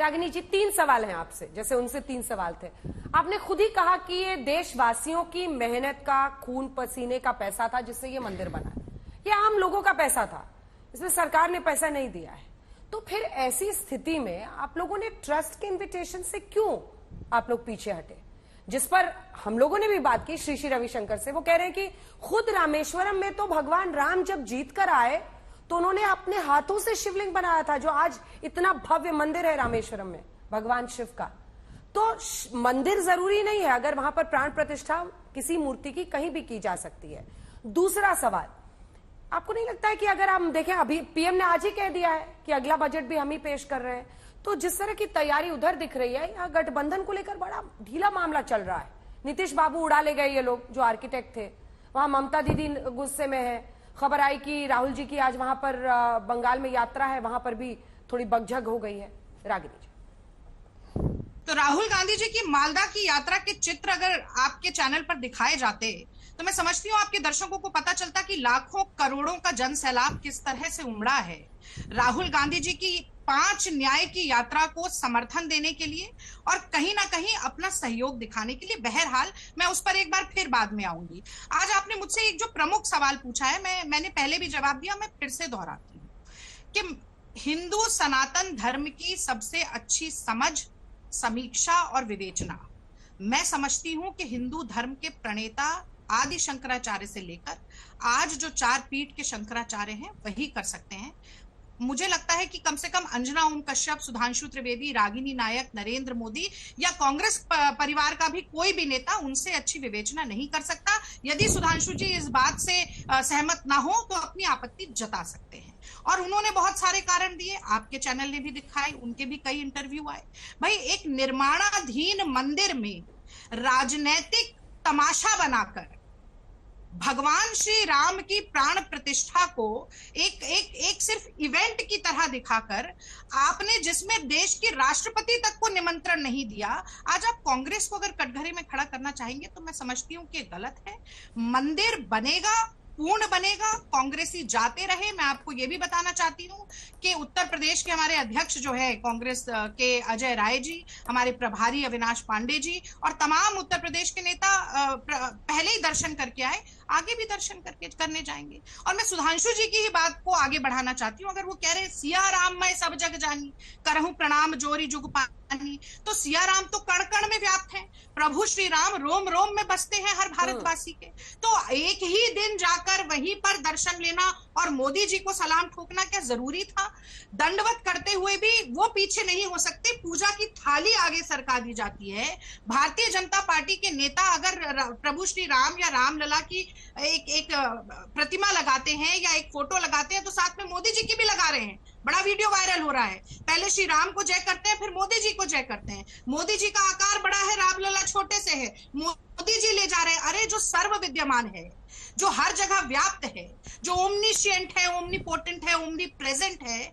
रागिनी जी, 3 सवाल हैं आपसे, जैसे उनसे 3 सवाल थे। आपने खुद ही कहा कि ये देशवासियों की मेहनत का, खून पसीने का पैसा था जिससे ये मंदिर बना है। ये आम लोगों का पैसा था, इसमें सरकार ने पैसा नहीं दिया है। तो फिर ऐसी स्थिति में आप लोगों ने ट्रस्ट के इन्विटेशन से क्यों आप लोग पीछे हटे? जिस पर हम लोगों ने भी बात की श्री रविशंकर से, वो कह रहे हैं कि खुद रामेश्वरम में तो भगवान राम जब जीत कर आए तो उन्होंने अपने हाथों से शिवलिंग बनाया था, जो आज इतना भव्य मंदिर है रामेश्वरम में भगवान शिव का। तो मंदिर जरूरी नहीं है, अगर वहां पर प्राण प्रतिष्ठा किसी मूर्ति की कहीं भी की जा सकती है। दूसरा सवाल, आपको नहीं लगता है कि अगर हम देखें, अभी पीएम ने आज ही कह दिया है कि अगला बजट भी हम ही पेश कर रहे हैं, तो जिस तरह की तैयारी उधर दिख रही है, यहाँ गठबंधन को लेकर बड़ा ढीला मामला चल रहा है। नीतीश बाबू उड़ा ले गए ये लोग जो आर्किटेक्ट थे, वहां ममता दीदी गुस्से में है। खबर आई कि राहुल जी की आज वहां पर बंगाल में यात्रा है, वहां पर भी थोड़ी बकझक हो गई है। रागिनी जी, तो राहुल गांधी जी की मालदा की यात्रा के चित्र अगर आपके चैनल पर दिखाए जाते तो मैं समझती हूँ आपके दर्शकों को पता चलता कि लाखों करोड़ों का जन सैलाब किस तरह से उमड़ा है राहुल गांधी जी की 5 न्याय की यात्रा को समर्थन देने के लिए और कहीं ना कहीं अपना सहयोग दिखाने के लिए। बहरहाल मैं उस पर एक बार फिर बाद में आऊंगी। आज आपने मुझसे एक जो प्रमुख सवाल पूछा है, मैंने पहले भी जवाब दिया, मैं फिर से दोहराती हूँ कि हिंदू सनातन धर्म की सबसे अच्छी समझ, समीक्षा और विवेचना मैं समझती हूं कि हिंदू धर्म के प्रणेता आदि शंकराचार्य से लेकर आज जो 4 पीठ के शंकराचार्य हैं वही कर सकते हैं। मुझे लगता है कि कम से कम अंजना ओम कश्यप, सुधांशु त्रिवेदी, रागिनी नायक, नरेंद्र मोदी या कांग्रेस परिवार का भी कोई भी नेता उनसे अच्छी विवेचना नहीं कर सकता। यदि सुधांशु जी इस बात से सहमत ना हो तो अपनी आपत्ति जता सकते हैं। और उन्होंने बहुत सारे कारण दिए, आपके चैनल ने भी दिखाए, उनके भी कई इंटरव्यू आए। भाई, एक निर्माणाधीन मंदिर में राजनैतिक तमाशा बनाकर भगवान श्री राम की प्राण प्रतिष्ठा को एक सिर्फ इवेंट की तरह दिखाकर आपने, जिसमें देश के राष्ट्रपति तक को निमंत्रण नहीं दिया, आज आप कांग्रेस को अगर कटघरे में खड़ा करना चाहेंगे तो मैं समझती हूं कि गलत है। मंदिर बनेगा, पूर्ण बनेगा, कांग्रेसी जाते रहे। मैं आपको यह भी बताना चाहती हूँ कि उत्तर प्रदेश के हमारे अध्यक्ष जो है कांग्रेस के अजय राय जी, हमारे प्रभारी अविनाश पांडे जी और तमाम उत्तर प्रदेश के नेता पहले ही दर्शन करके आए, आगे भी दर्शन करने जाएंगे। और मैं सुधांशु जी की ही बात को आगे बढ़ाना चाहती हूँ। अगर वो कह रहे सिया राम मैं सब जग जानी, करहूं प्रणाम जोरी जुग पानी, तो सिया राम तो कण कण में व्याप्त हैं, प्रभु श्री राम रोम रोम में बसते हैं हर भारतवासी के। तो एक ही दिन जाकर वहीं पर दर्शन लेना और मोदी जी को सलाम ठोकना क्या जरूरी था? दंडवत करते हुए भी वो पीछे नहीं हो सकते, पूजा की थाली आगे सरका दी जाती है। भारतीय जनता पार्टी के नेता अगर प्रभु श्री राम या रामलला की एक प्रतिमा लगाते हैं या एक फोटो लगाते हैं तो साथ में मोदी जी की भी लगा रहे हैं। बड़ा वीडियो वायरल हो रहा है, पहले श्री राम को जय करते हैं, फिर मोदी जी को जय करते हैं। मोदी जी का आकार बड़ा है, रामलला छोटे से है, मोदी जी ले जा रहे हैं। अरे जो सर्व विद्यमान है, जो हर जगह व्याप्त है, जो ओमनिशिएंट है, ओमनीपोटेंट है, ओमनी प्रेजेंट है,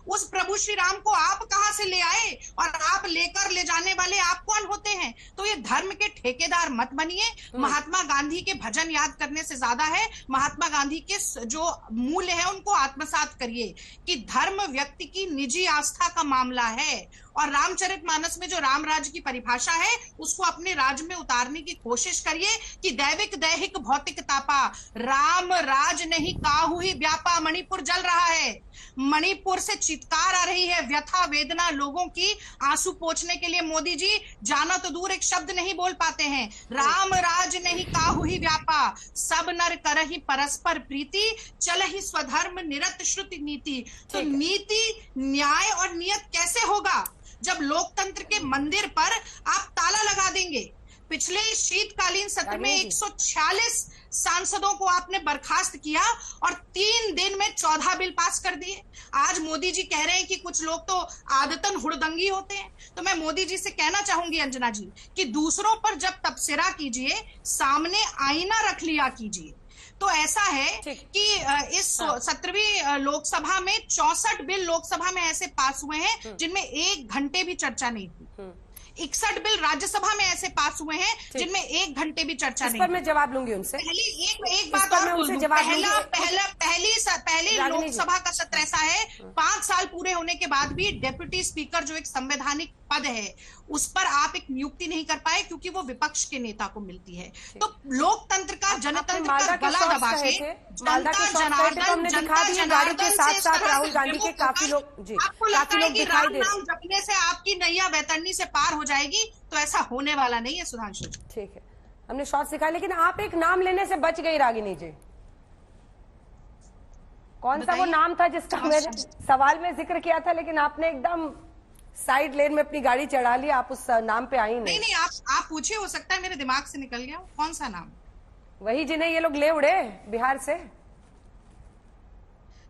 उस प्रभु श्री राम को आप कहां से ले आए? और आप लेकर ले जाने वाले आप कौन होते हैं? तो ये धर्म के ठेकेदार मत बनिए। महात्मा गांधी के भजन याद करने से ज्यादा है महात्मा गांधी के जो मूल्य है उनको आत्मसात करिए कि धर्म व्यक्ति की निजी आस्था का मामला है। और रामचरितमानस में जो राम राज्य की परिभाषा है उसको अपने राज्य में उतारने की कोशिश करिए कि दैविक दैहिक भौतिक तापा, राम राज नहीं काहू ही व्यापा। मणिपुर जल रहा है, मणिपुर से चित्कार आ रही है, व्यथा वेदना लोगों की। आंसू पोंछने के लिए मोदी जी जाना तो दूर एक शब्द नहीं बोल पाते हैं। राम राज नहीं काहू ही व्यापा, सब नर करहि परस्पर प्रीति, चल ही स्वधर्म निरत श्रुति नीति। तो नीति, न्याय और नियत कैसे होगा जब लोकतंत्र के मंदिर पर आप ताला लगा देंगे? पिछले शीतकालीन सत्र में 146 सांसदों को आपने बर्खास्त किया और 3 दिन में 14 बिल पास कर दिए। आज मोदी जी कह रहे हैं कि कुछ लोग तो आदतन हुड़दंगी होते हैं। तो मैं मोदी जी से कहना चाहूंगी अंजना जी कि दूसरों पर जब तबसरा कीजिए, सामने आईना रख लिया कीजिए। तो ऐसा है कि इस 17वीं लोकसभा में 64 बिल लोकसभा में ऐसे पास हुए हैं जिनमें 1 घंटे भी चर्चा नहीं हुई। 61 बिल राज्यसभा में ऐसे पास हुए हैं जिनमें 1 घंटे भी चर्चा नहीं। इस पर मैं जवाब लूंगी उनसे। एक बात और बोल दूं, पहली लोकसभा का सत्र ऐसा है 5 साल पूरे होने के बाद भी डेप्यूटी स्पीकर जो एक संवैधानिक पद है उस पर आप एक नियुक्ति नहीं कर पाए क्योंकि वो विपक्ष के नेता को मिलती है। तो लोकतंत्र का जनतंत्र का गला दबा के जनता जनार्दन के साथ साथ राहुल गांधी के काफी लोग आपको लगता है कि राम नाम जपने से आपकी नैया बैतरनी से पार हो जाएगी, तो ऐसा होने वाला नहीं है सुधांशु। ठीक है, हमने शॉर्ट सिखाया, लेकिन आप एक नाम लेने से बच गई रागिनी जी। कौन सा वो नाम था जिसका मैंने सवाल में जिक्र किया था, लेकिन आपने एकदम साइड लेन में अपनी गाड़ी चढ़ा ली, आप उस नाम पे आई नहीं। आप पूछे, हो सकता है मेरे दिमाग से निकल गया। कौन सा नाम? वही जिन्हें ये लोग ले उड़े बिहार से।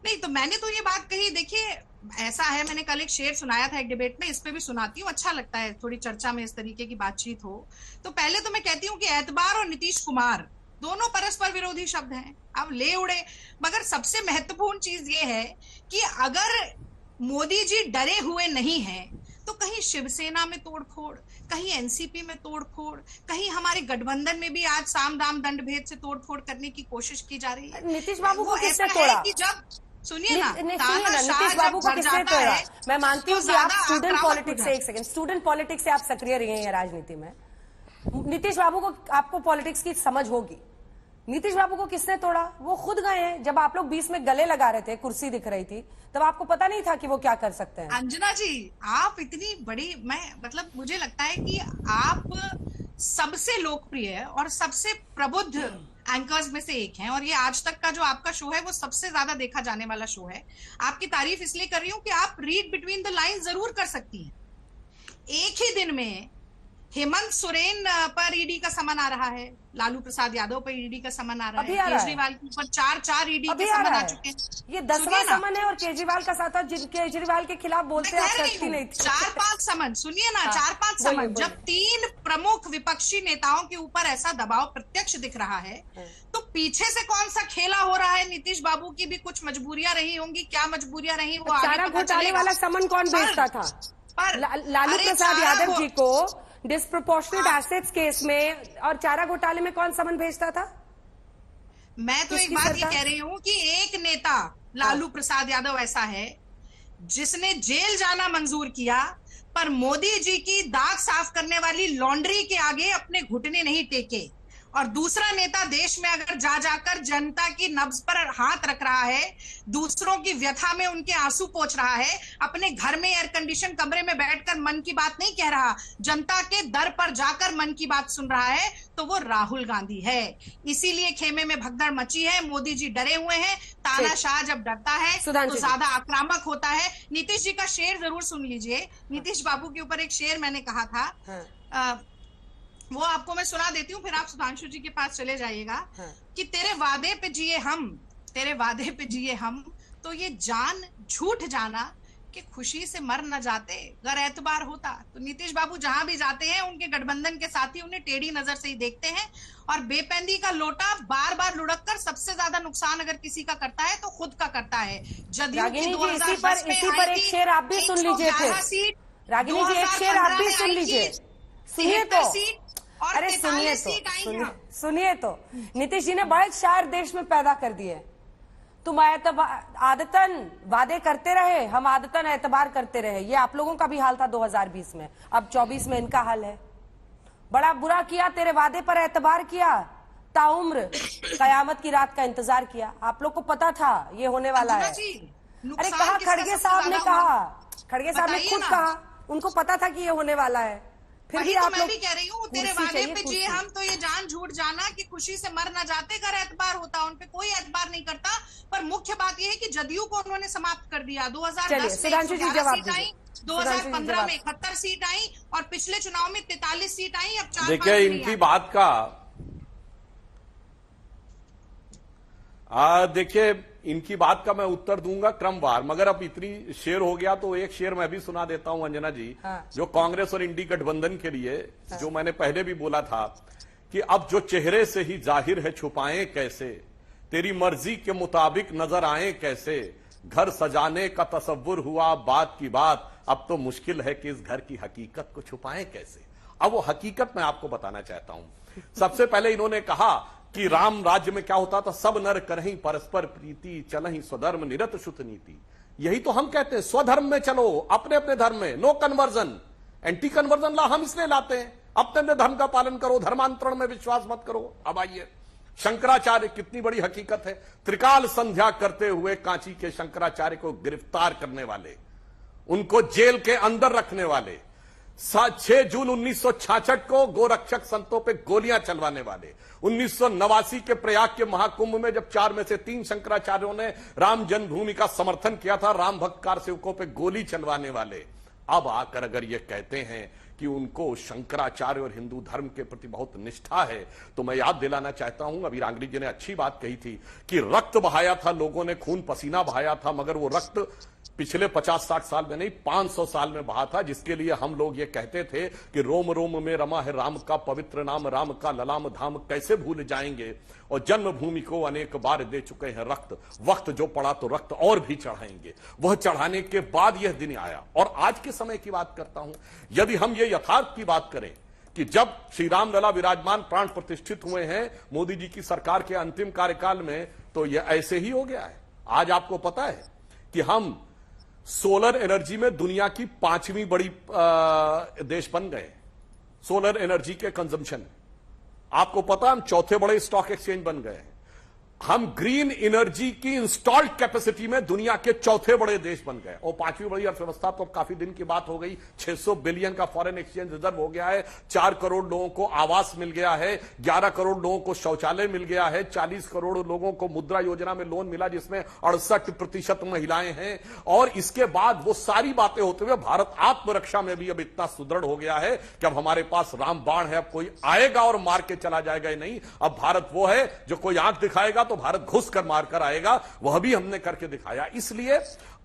नहीं तो मैंने तो ये बात कही, देखिए ऐसा है, मैंने कल एक शेर सुनाया था एक डिबेट में, इस पे भी सुनाती हूँ, अच्छा लगता है थोड़ी चर्चा में इस तरीके की बातचीत हो। तो पहले तो मैं कहती हूँ कि एतबार और नीतीश कुमार दोनों परस्पर विरोधी शब्द हैं, अब ले उड़े। मगर सबसे महत्वपूर्ण चीज ये है कि अगर मोदी जी डरे हुए नहीं हैं तो कहीं शिवसेना में तोड़फोड़, कहीं एनसीपी में तोड़फोड़, कहीं हमारे गठबंधन में भी आज साम दाम दंड भेद से तोड़फोड़ करने की कोशिश की जा रही है। नीतीश बाबू को किसने तोड़ा? कि जब सुनिए ना, नीतीश बाबू को किसने तोड़ा? मैं मानती हूँ कि आप स्टूडेंट पॉलिटिक्स से, एक सेकंड, स्टूडेंट पॉलिटिक्स से आप सक्रिय रहे हैं राजनीति में, नीतीश बाबू को, आपको पॉलिटिक्स की समझ होगी। नीतीश बाबू को किसने तोड़ा? वो खुद गए हैं। जब आप लोग बीच में गले लगा रहे थे, कुर्सी दिख रही थी, तब आपको पता नहीं था कि वो क्या कर सकते हैं। अंजना जी, आप इतनी बड़ी, मतलब मुझे लगता है कि आप सबसे लोकप्रिय और सबसे प्रबुद्ध एंकर्स में से एक हैं, और ये आज तक का जो आपका शो है वो सबसे ज्यादा देखा जाने वाला शो है। आपकी तारीफ इसलिए कर रही हूं कि आप रीड बिटवीन द लाइन जरूर कर सकती हैं। एक ही दिन में हेमंत सोरेन पर ईडी का समन आ रहा है, लालू प्रसाद यादव पर ईडी का समन आ रहा है, केजरीवाल के ऊपर 4 ईडी के समन आ चुके हैं। ये 10वां समन है और केजरीवाल का साथ, केजरीवाल के खिलाफ बोलते हैं 4-5 समन। सुनिए ना, 4-5 समन। जब 3 प्रमुख विपक्षी नेताओं के ऊपर ऐसा दबाव प्रत्यक्ष दिख रहा है तो पीछे से कौन सा खेला हो रहा है? नीतीश बाबू की भी कुछ मजबूरियां रही होंगी, क्या मजबूरियां रही वो चारा घोटाले वाला समन कौन भेजता था? लालू प्रसाद यादव जी को डिस्प्रोपोर्शनेट एसेट्स केस में और चारा घोटाले में कौन समन भेजता था? मैं तो एक बात ये कह रही हूँ कि एक नेता लालू प्रसाद यादव ऐसा है जिसने जेल जाना मंजूर किया, पर मोदी जी की दाग साफ करने वाली लॉन्ड्री के आगे अपने घुटने नहीं टेके। और दूसरा नेता देश में अगर जा जाकर जनता की नब्ज पर हाथ रख रहा है, दूसरों की व्यथा में उनके आंसू पोंछ रहा है, अपने घर में एयर कंडीशन कमरे में बैठकर मन की बात नहीं कह रहा, जनता के दर पर जाकर मन की बात सुन रहा है, तो वो राहुल गांधी है। इसीलिए खेमे में भगदड़ मची है, मोदी जी डरे हुए हैं। तानाशाह जब डरता है तो ज्यादा आक्रामक होता है। नीतीश जी का शेर जरूर सुन लीजिए। नीतीश बाबू के ऊपर एक शेर मैंने कहा था, वो आपको मैं सुना देती हूँ, फिर आप सुधांशु जी के पास चले जाइएगा। कि तेरे वादे पे जिए हम, तेरे वादे पे जिए हम, तो ये जान झूठ जाना कि खुशी से मर न जाते अगर एतबार होता। तो नीतीश बाबू जहां भी जाते हैं उनके गठबंधन के साथी उन्हें टेढ़ी नजर से ही देखते हैं, और बेपैंदी का लोटा बार बार लुढ़क कर सबसे ज्यादा नुकसान अगर किसी का करता है तो खुद का करता है। जदयू की 2010 में इसी पर एक शेर आप भी सुन लीजिए। रागिनी जी, एक शेर आप भी सुन लीजिए, सुनिए तो। अरे सुनिए तो, नीतीश जी ने बड़े शायर देश में पैदा कर दिए। तुम आदतन वादे करते रहे, हम आदतन एतबार करते रहे। ये आप लोगों का भी हाल था 2020 में, अब 24 में इनका हाल है। बड़ा बुरा किया, तेरे वादे पर एतबार किया, ताउम्र कयामत की रात का इंतजार किया। आप लोग को पता था ये होने वाला है। अरे कहा, खड़गे साहब ने कहा, खड़गे साहब ने खुद कहा, उनको पता था कि ये होने वाला है। फिर भी आप मैं भी कह रही हूँ, तेरे वादे पे जिए हम, तो ये जान झूठ जाना कि खुशी से मर न जाते अगर एतबार होता। उन पे कोई एतबार नहीं करता। पर मुख्य बात यह है कि जदयू को उन्होंने समाप्त कर दिया। 2010 में 11 सीट आई, 2015 में 71 सीट आई, और पिछले चुनाव में 43 सीट आई। अब 4-5 देखिए इनकी बात का, देखिए इनकी बात का मैं उत्तर दूंगा क्रमवार, मगर अब इतनी शेर हो गया तो एक शेर मैं भी सुना देता हूं अंजना जी। जो कांग्रेस और इंडी गठबंधन के लिए, जो मैंने पहले भी बोला था कि अब जो चेहरे से ही जाहिर है छुपाएं कैसे, तेरी मर्जी के मुताबिक नजर आए कैसे, घर सजाने का तसव्वुर हुआ बात की बात, अब तो मुश्किल है कि इस घर की हकीकत को छुपाएं कैसे। अब वो हकीकत मैं आपको बताना चाहता हूं। सबसे पहले इन्होंने कहा कि राम राज्य में क्या होता था, सब नर करहीं परस्पर प्रीति, चलहीं स्वधर्म निरत शुत नीति। यही तो हम कहते हैं, स्वधर्म में चलो, अपने अपने धर्म में, नो कन्वर्जन। एंटी कन्वर्जन ला हम इसलिए लाते हैं, अपने अपने धर्म का पालन करो, धर्मांतरण में विश्वास मत करो। अब आइए, शंकराचार्य, कितनी बड़ी हकीकत है। त्रिकाल संध्या करते हुए कांची के शंकराचार्य को गिरफ्तार करने वाले, उनको जेल के अंदर रखने वाले, 6 जून 1966 को गोरक्षक संतों पे गोलियां चलवाने वाले, 1989 के प्रयाग के महाकुंभ में जब 4 में से 3 शंकराचार्यों ने राम जन्मभूमि का समर्थन किया था, राम भक्तकार सेवकों पे गोली चलवाने वाले, अब आकर अगर ये कहते हैं कि उनको शंकराचार्य और हिंदू धर्म के प्रति बहुत निष्ठा है, तो मैं याद दिलाना चाहता हूं, अभी रांगड़ी जी ने अच्छी बात कही थी कि रक्त बहाया था, लोगों ने खून पसीना बहाया था, मगर वो रक्त पिछले 50-60 साल में नहीं, 500 साल में बहा था, जिसके लिए हम लोग ये कहते थे कि रोम रोम में रमा है राम का पवित्र नाम, राम का ललाम धाम कैसे भूल जाएंगे, और जन्मभूमि को अनेक बार दे चुके हैं रक्त, वक्त जो पड़ा तो रक्त और भी चढ़ाएंगे। वह चढ़ाने के बाद यह दिन आया। और आज के समय की बात करता हूं, यदि हम ये यथार्थ की बात करें कि जब श्री राम लला विराजमान प्राण प्रतिष्ठित हुए हैं मोदी जी की सरकार के अंतिम कार्यकाल में, तो यह ऐसे ही हो गया है। आज आपको पता है कि हम सोलर एनर्जी में दुनिया की 5वीं बड़ी देश बन गए, सोलर एनर्जी के कंजम्पशन। आपको पता, हम 4थे बड़े स्टॉक एक्सचेंज बन गए। हम ग्रीन एनर्जी की इंस्टॉल्ड कैपेसिटी में दुनिया के 4थे बड़े देश बन गए, और 5वीं बड़ी अर्थव्यवस्था तो काफी दिन की बात हो गई। 600 बिलियन का फॉरेन एक्सचेंज रिजर्व हो गया है, 4 करोड़ लोगों को आवास मिल गया है, 11 करोड़ लोगों को शौचालय मिल गया है, 40 करोड़ लोगों को मुद्रा योजना में लोन मिला, जिसमें 68% महिलाएं हैं। और इसके बाद वो सारी बातें होते हुए भारत आत्मरक्षा में भी अब इतना सुदृढ़ हो गया है कि अब हमारे पास राम बाण है, अब कोई आएगा और मार के चला जाएगा ही नहीं। अब भारत वो है जो कोई आंख दिखाएगा तो भारत घुस कर मारकर आएगा, वह भी हमने करके दिखाया। इसलिए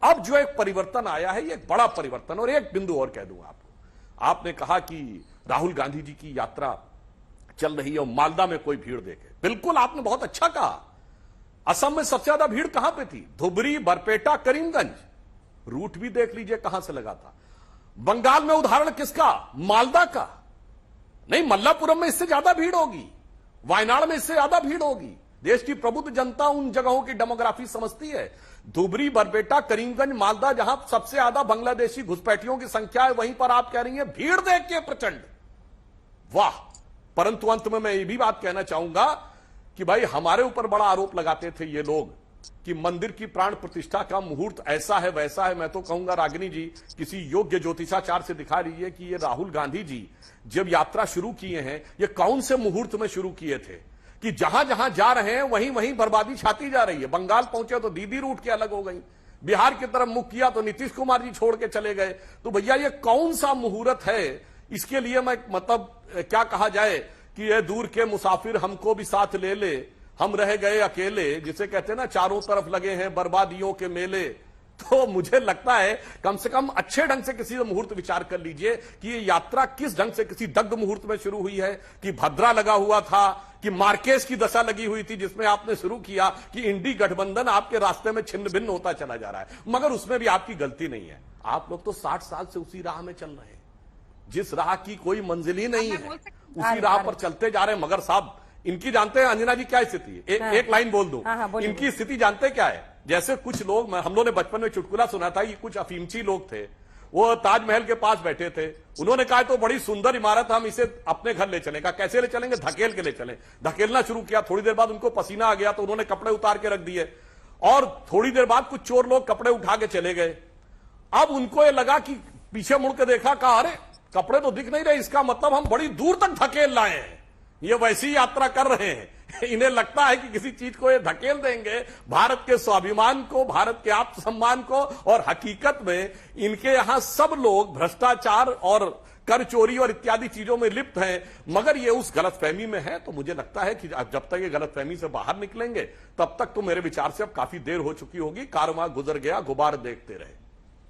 अब जो एक परिवर्तन आया है, ये एक बड़ा परिवर्तन। और एक बिंदु और कह दूं आपको, आपने कहा कि राहुल गांधी जी की यात्रा चल रही है और मालदा में कोई भीड़ देखे। बिल्कुल, आपने बहुत अच्छा कहा। असम में सबसे ज्यादा भीड़ कहां पे थी? धुबरी, बरपेटा, करीमगंज। रूट भी देख लीजिए कहां से लगा था। बंगाल में उदाहरण किसका? मालदा का। नहीं, मल्लापुरम में इससे ज्यादा भीड़ होगी, वायनाड में इससे ज्यादा भीड़ होगी। देश की प्रबुद्ध जनता उन जगहों की डेमोग्राफी समझती है। धुबरी, बरपेटा, करीमगंज, मालदा, जहां सबसे ज्यादा बांग्लादेशी घुसपैठियों की संख्या है, वहीं पर आप कह रही हैं भीड़ देख के प्रचंड। वाह! परंतु अंत में मैं ये भी बात कहना चाहूंगा कि भाई, हमारे ऊपर बड़ा आरोप लगाते थे ये लोग कि मंदिर की प्राण प्रतिष्ठा का मुहूर्त ऐसा है वैसा है। मैं तो कहूंगा रागिनी जी, किसी योग्य ज्योतिषाचार्य से दिखा रही कि ये राहुल गांधी जी जब यात्रा शुरू किए हैं, ये कौन से मुहूर्त में शुरू किए थे कि जहां जहां जा रहे हैं वहीं वहीं बर्बादी छाती जा रही है। बंगाल पहुंचे तो दीदी रूट के अलग हो गई, बिहार की तरफ मुख किया तो नीतीश कुमार जी छोड़ के चले गए। तो भैया, ये कौन सा मुहूर्त है? इसके लिए मैं मतलब क्या कहा जाए कि ये दूर के मुसाफिर हमको भी साथ ले ले, हम रह गए अकेले, जिसे कहते हैं ना, चारों तरफ लगे हैं बर्बादियों के मेले। तो मुझे लगता है कम से कम अच्छे ढंग से किसी मुहूर्त विचार कर लीजिए कि ये यात्रा किस ढंग से, किसी दग्ध मुहूर्त में शुरू हुई है, कि भद्रा लगा हुआ था, कि मार्केस की दशा लगी हुई थी जिसमें आपने शुरू किया, कि इंडी गठबंधन आपके रास्ते में छिन्न भिन्न होता चला जा रहा है। मगर उसमें भी आपकी गलती नहीं है। आप लोग तो 60 साल से उसी राह में चल रहे हैं, जिस राह की कोई मंजिल ही नहीं है, उसी राह पर चलते जा रहे हैं। मगर साहब, इनकी जानते हैं अंजना जी क्या स्थिति है? एक लाइन बोल दूं। इनकी स्थिति जानते क्या है? जैसे कुछ लोग, हम लोगों ने बचपन में चुटकुला सुना था कि कुछ अफीमची लोग थे, वो ताजमहल के पास बैठे थे, उन्होंने कहा तो बड़ी सुंदर इमारत, हम इसे अपने घर ले चलें। कैसे ले चलेंगे? धकेल के ले चलें। धकेलना शुरू किया, थोड़ी देर बाद उनको पसीना आ गया तो उन्होंने कपड़े उतार के रख दिए, और थोड़ी देर बाद कुछ चोर लोग कपड़े उठा के चले गए। अब उनको ये लगा कि पीछे मुड़ के देखा, कहा अरे कपड़े तो दिख नहीं रहे, इसका मतलब हम बड़ी दूर तक धकेल लाए हैं, ये वैसी यात्रा कर रहे हैं। इन्हें लगता है कि किसी चीज को ये धकेल देंगे, भारत के स्वाभिमान को, भारत के आत्मसम्मान को। और हकीकत में इनके यहां सब लोग भ्रष्टाचार और कर चोरी और इत्यादि चीजों में लिप्त हैं। मगर ये उस गलतफहमी में है, तो मुझे लगता है कि जब तक ये गलतफहमी से बाहर निकलेंगे, तब तक तो मेरे विचार से अब काफी देर हो चुकी होगी। कारवां गुजर गया, गुबार देखते रहे।